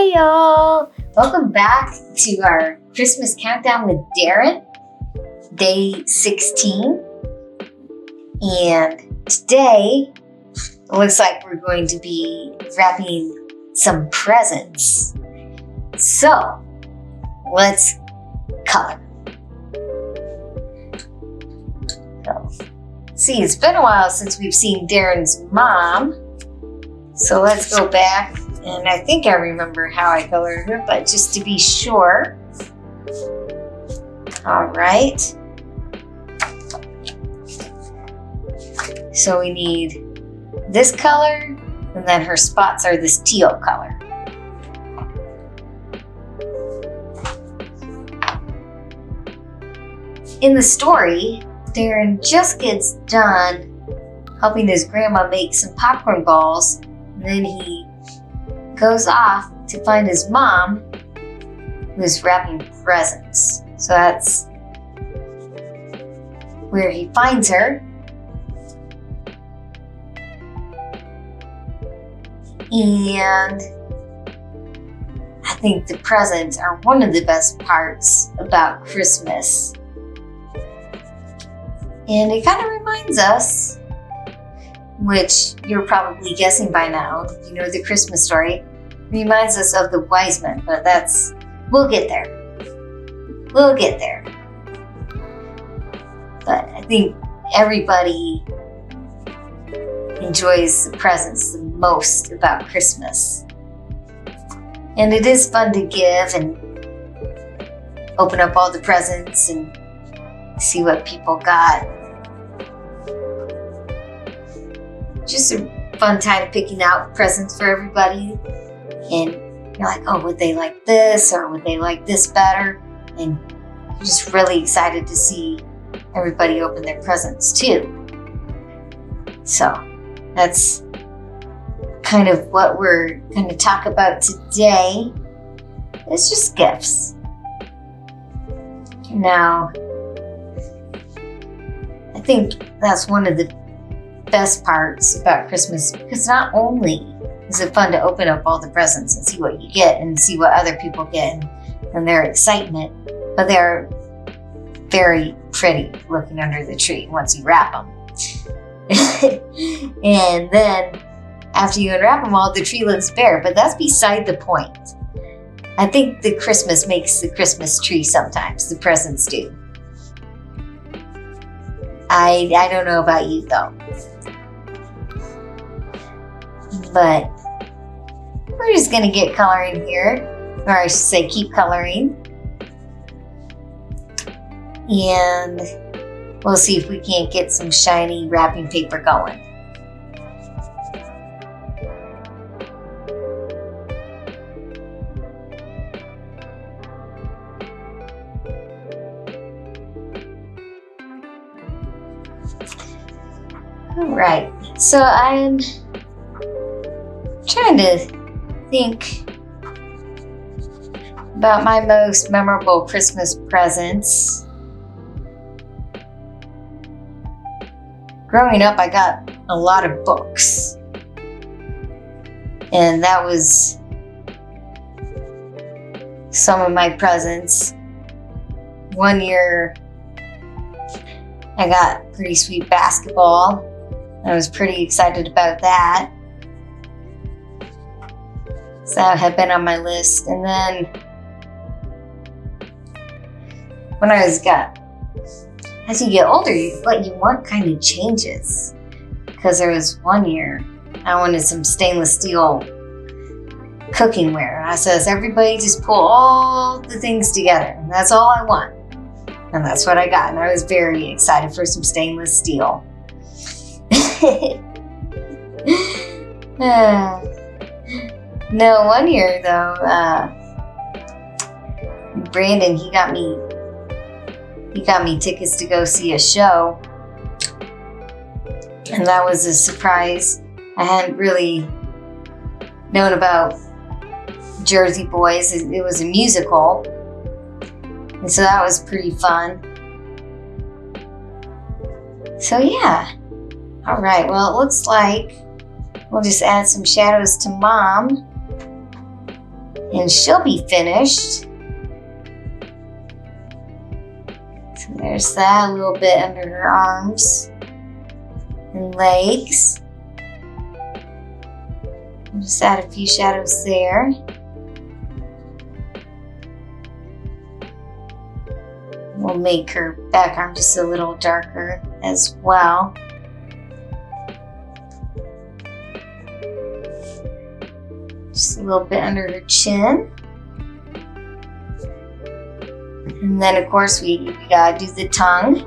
Hi y'all! Welcome back to our Christmas countdown with Darren, day 16. And today, it looks like we're going to be wrapping some presents. So, let's color. So, see, it's been a while since we've seen Darren's mom. So let's go back, and I think I remember how I colored her, but just to be sure. All right. So we need this color, and then her spots are this teal color. In the story, Darren just gets done helping his grandma make some popcorn balls. And then he goes off to find his mom, who's wrapping presents. So that's where he finds her. And I think the presents are one of the best parts about Christmas. And it kind of reminds us, which you're probably guessing by now, you know the Christmas story, reminds us of the wise men, but we'll get there. We'll get there. But I think everybody enjoys the presents the most about Christmas. And it is fun to give and open up all the presents and see what people got. Just a fun time picking out presents for everybody. And you're like, oh, would they like this or would they like this better? And you're just really excited to see everybody open their presents too. So that's kind of what we're going to talk about today. It's just gifts. Now, I think that's one of the best parts about Christmas, because not only is it fun to open up all the presents and see what you get and see what other people get and their excitement, but they're very pretty looking under the tree once you wrap them. And then after you unwrap them all, the tree looks bare, but that's beside the point. I think the Christmas makes the Christmas tree sometimes, the presents do. I don't know about you though. But we're just gonna get coloring here, or I should say keep coloring. And we'll see if we can't get some shiny wrapping paper going. All right, so I'm trying to think about my most memorable Christmas presents. Growing up, I got a lot of books, and that was some of my presents. One year, I got a pretty sweet basketball. I was pretty excited about that. So that had been on my list. And then when as you get older, what you want kind of changes. Because there was one year I wanted some stainless steel cookingware. And I says, everybody just pull all the things together. And that's all I want. And that's what I got. And I was very excited for some stainless steel. No, one year though, Brandon, he got me tickets to go see a show, and that was a surprise. I hadn't really known about Jersey Boys. It was a musical, and so that was pretty fun. So yeah. All right, well, it looks like we'll just add some shadows to Mom. And she'll be finished. So there's that, a little bit under her arms and legs. I'll just add a few shadows there. We'll make her background just a little darker as well. Just a little bit under her chin. And then of course we gotta do the tongue.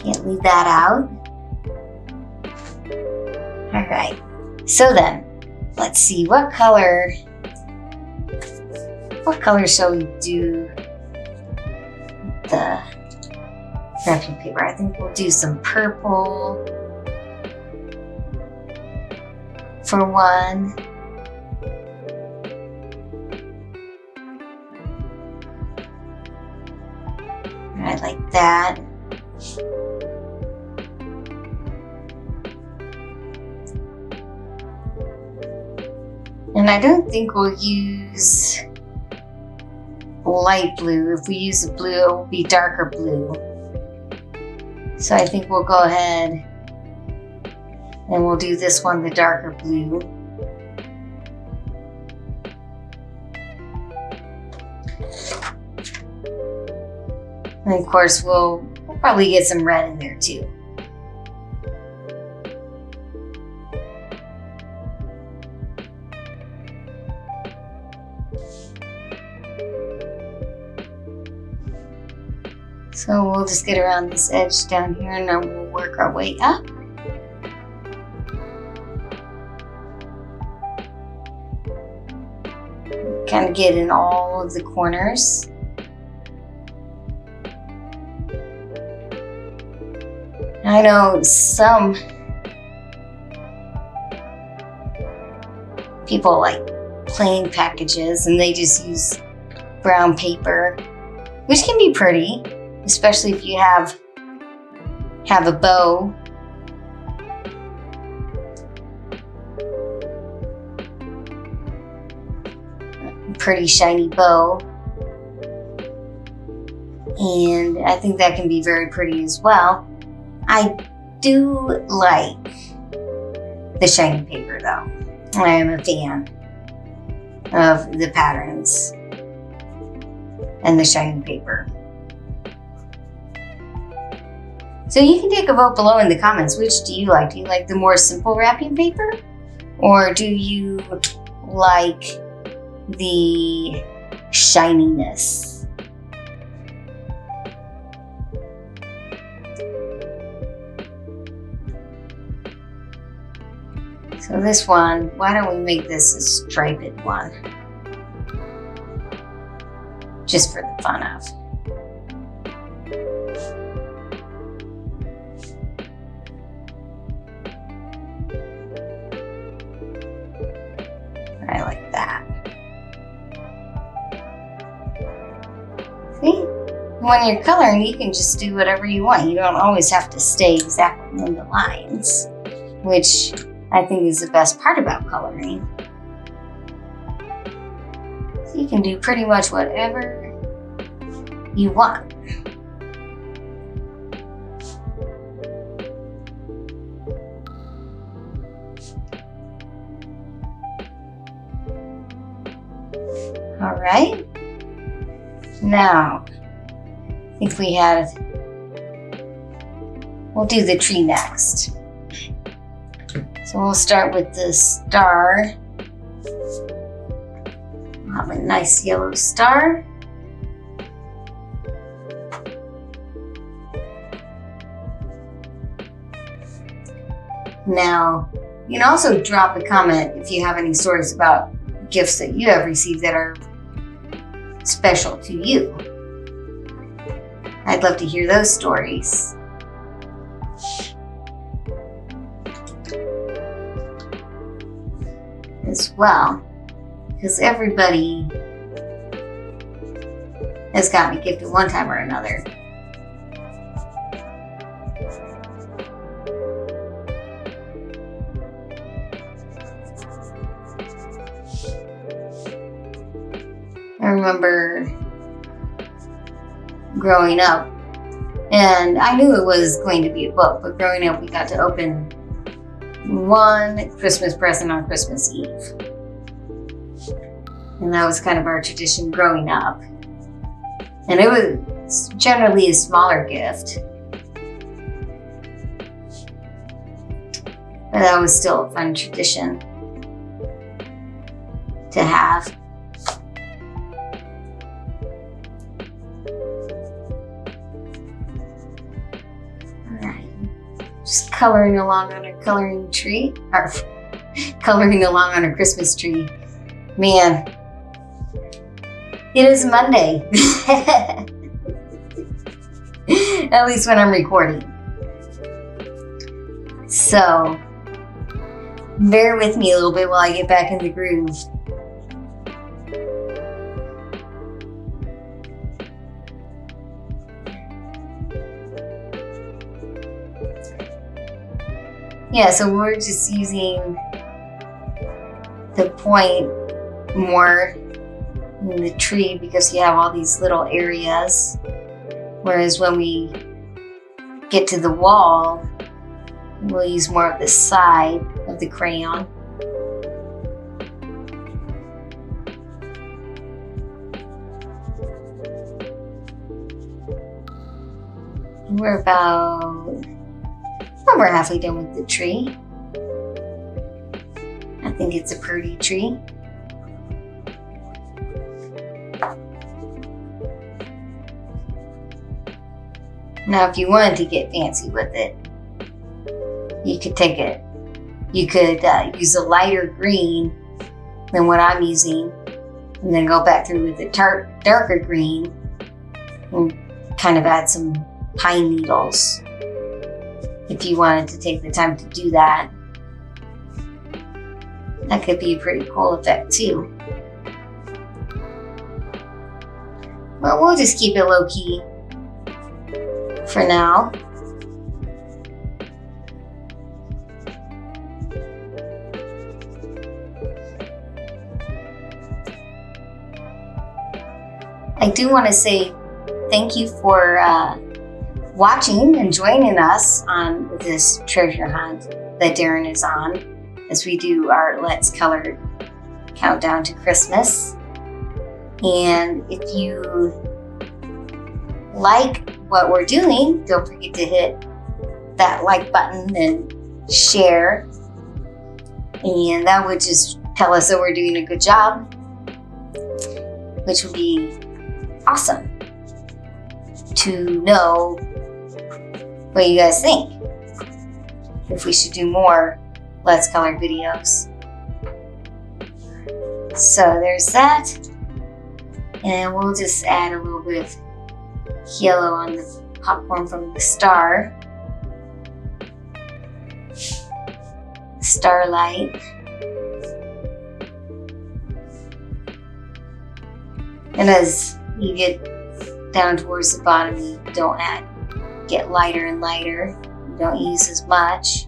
Can't leave that out. All right, so then, let's see, what color shall we do the wrapping paper? I think we'll do some purple for one. I like that. And I don't think we'll use light blue. If we use the blue, it will be darker blue. So I think we'll go ahead and we'll do this one the darker blue. And of course, we'll probably get some red in there too. So we'll just get around this edge down here and then we'll work our way up. Kind of get in all of the corners. I know some people like plain packages and they just use brown paper, which can be pretty, especially if you have a bow. A pretty shiny bow. And I think that can be very pretty as well. I do like the shiny paper though. I am a fan of the patterns and the shiny paper. So you can take a vote below in the comments. Which do you like? Do you like the more simple wrapping paper? Or do you like the shininess? So this one, why don't we make this a striped one? Just for the fun of. I like that. See? When you're coloring, you can just do whatever you want. You don't always have to stay exactly in the lines, which I think is the best part about coloring. So you can do pretty much whatever you want. All right. Now, I think we'll do the tree next. So we'll start with the star. I'll have a nice yellow star. Now, you can also drop a comment if you have any stories about gifts that you have received that are special to you. I'd love to hear those stories. As well, because everybody has gotten a gift at one time or another. I remember growing up, and I knew it was going to be a book, but growing up we got to open one Christmas present on Christmas Eve. And that was kind of our tradition growing up. And it was generally a smaller gift. But that was still a fun tradition to have. Just coloring along on a coloring tree, or coloring along on a Christmas tree. Man, it is Monday. At least when I'm recording. So, bear with me a little bit while I get back in the groove. Yeah, so we're just using the point more in the tree because you have all these little areas. Whereas when we get to the wall, we'll use more of the side of the crayon. We're halfway done with the tree. I think it's a pretty tree. Now, if you wanted to get fancy with it, you could use a lighter green than what I'm using, and then go back through with the darker green and kind of add some pine needles. If you wanted to take the time to do that, that could be a pretty cool effect too. But we'll just keep it low key for now. I do want to say thank you for watching and joining us on this treasure hunt that Darren is on as we do our Let's Color countdown to Christmas. And if you like what we're doing, don't forget to hit that like button and share. And that would just tell us that we're doing a good job, which would be awesome to know what you guys think. If we should do more Let's Color videos. So there's that. And we'll just add a little bit of yellow on the popcorn from the star. Starlight. And as you get down towards the bottom, you don't get lighter and lighter. You don't use as much.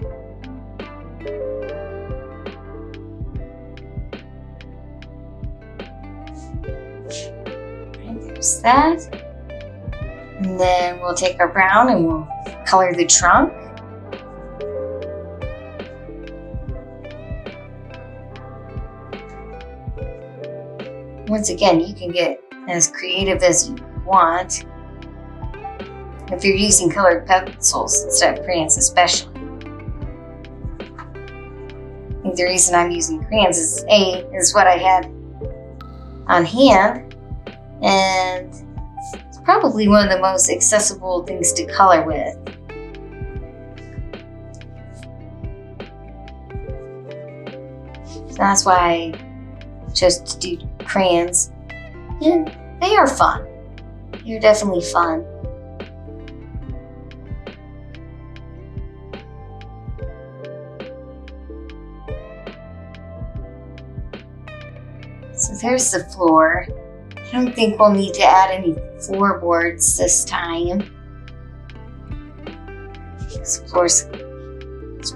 And there's that. And then we'll take our brown and we'll color the trunk. Once again, you can get as creative as you want if you're using colored pencils instead of crayons, especially. I think the reason I'm using crayons is what I had on hand, and it's probably one of the most accessible things to color with. So that's why I chose to do crayons. And they are fun. They're definitely fun. So there's the floor. I don't think we'll need to add any floorboards this time. This floor's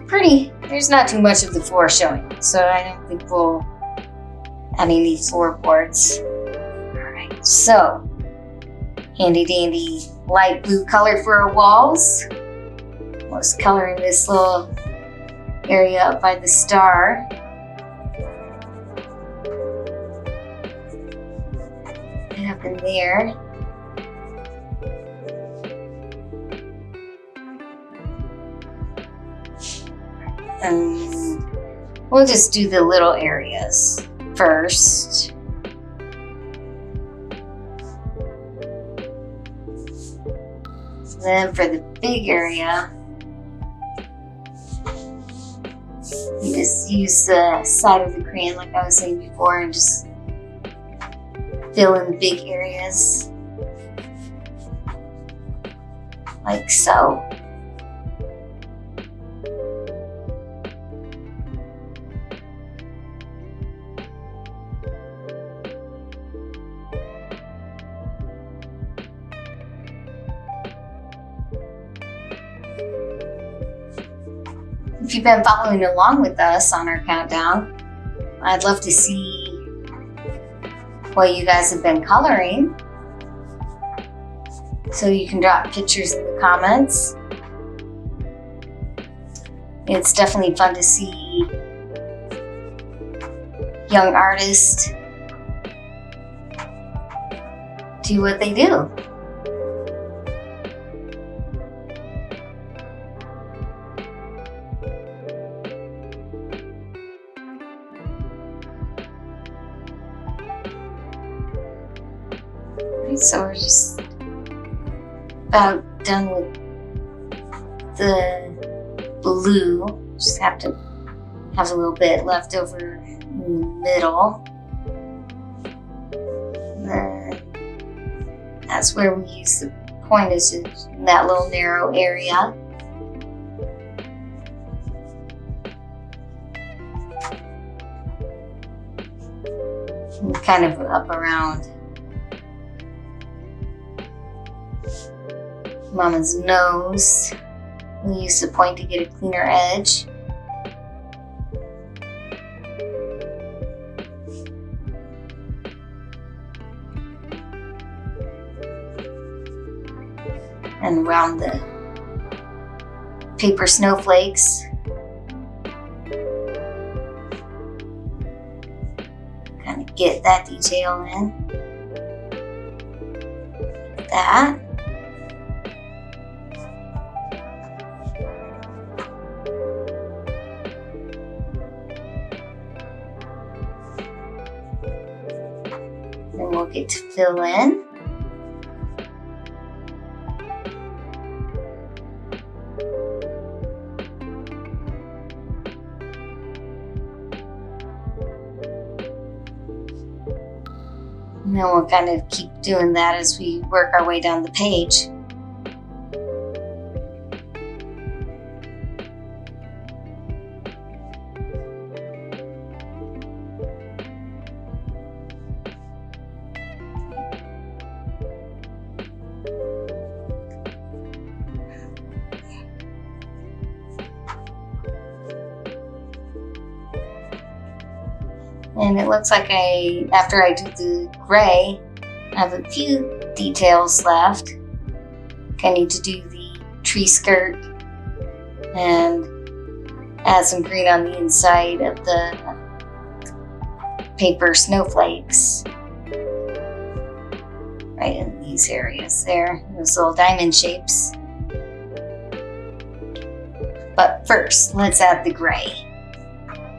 pretty. There's not too much of the floor showing, so I don't think we'll add any floorboards. Alright. right, so handy dandy light blue color for our walls. Let's color in this little area up by the star. And up in there. And we'll just do the little areas first. Then for the big area, you just use the side of the crayon like I was saying before and just fill in the big areas like so. If you've been following along with us on our countdown, I'd love to see what you guys have been coloring. So you can drop pictures in the comments. It's definitely fun to see young artists do what they do. So we're just about done with the blue. Just have to have a little bit left over in the middle. And then that's where we use the pointers in that little narrow area. And kind of up around Mama's nose. We use the point to get a cleaner edge. And around the paper snowflakes. Kind of get that detail in. Like that. Then we'll get to fill in. And then we'll kind of keep doing that as we work our way down the page. And it looks like after I do the gray, I have a few details left. I need to do the tree skirt and add some green on the inside of the paper snowflakes. Right in these areas there, those little diamond shapes. But first, let's add the gray.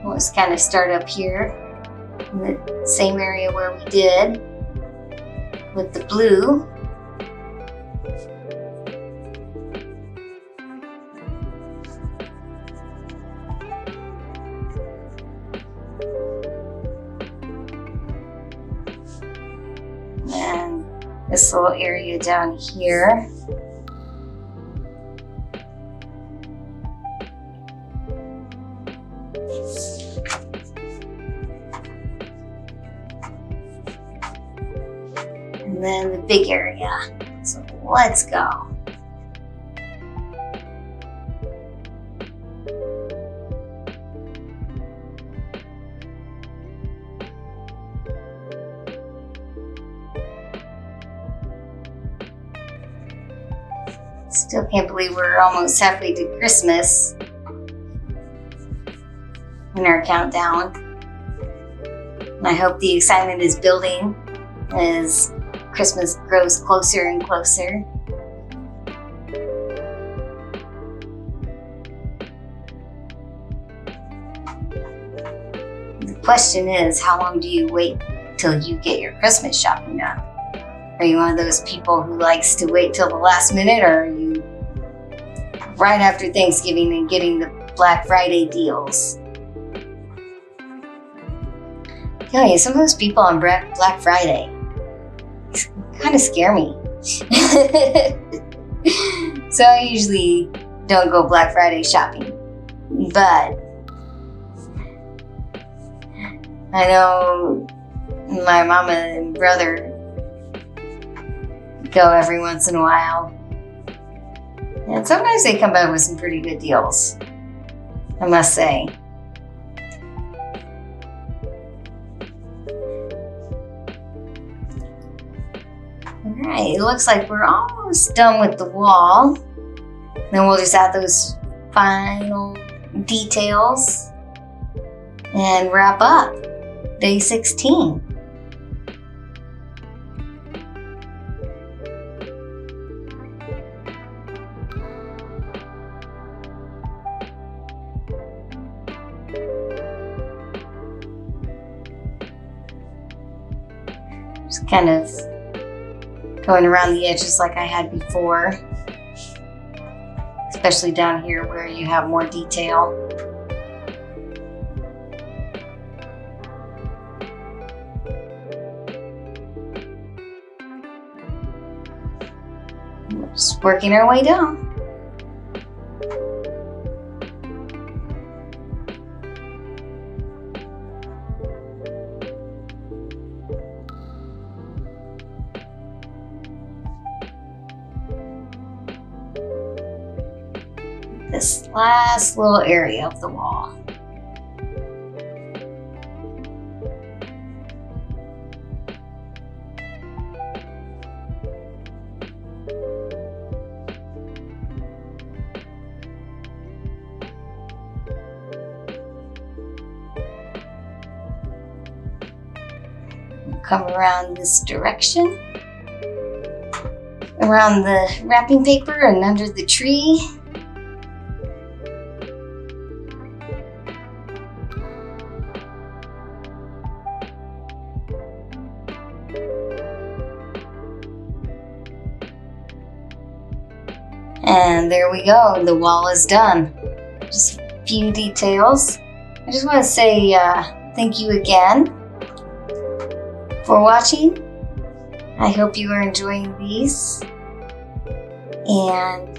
We'll just kind of start up here. In the same area where we did with the blue. And this little area down here. And then the big area. So let's go. Still can't believe we're almost halfway to Christmas in our countdown. And I hope the excitement is building as Christmas grows closer and closer. The question is, how long do you wait till you get your Christmas shopping done? Are you one of those people who likes to wait till the last minute, or are you right after Thanksgiving and getting the Black Friday deals? I tell you, some of those people on Black Friday kind of scare me. So I usually don't go Black Friday shopping, but I know my mama and brother go every once in a while. And sometimes they come back with some pretty good deals, I must say. Alright, it looks like we're almost done with the wall. Then we'll just add those final details and wrap up day 16. Just kind of going around the edges like I had before, especially down here where you have more detail. We're just working our way down. This last little area of the wall. Come around this direction, around the wrapping paper and under the tree. And there we go, the wall is done. Just a few details. I just want to say thank you again for watching. I hope you are enjoying these. And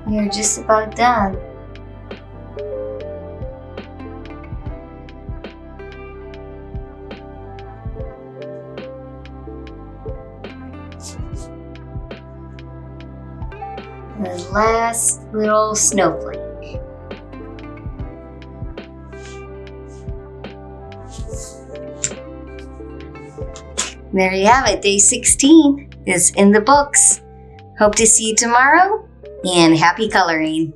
we're just about done. The last little snowflake. There you have it, day 16 is in the books. Hope to see you tomorrow, and happy coloring.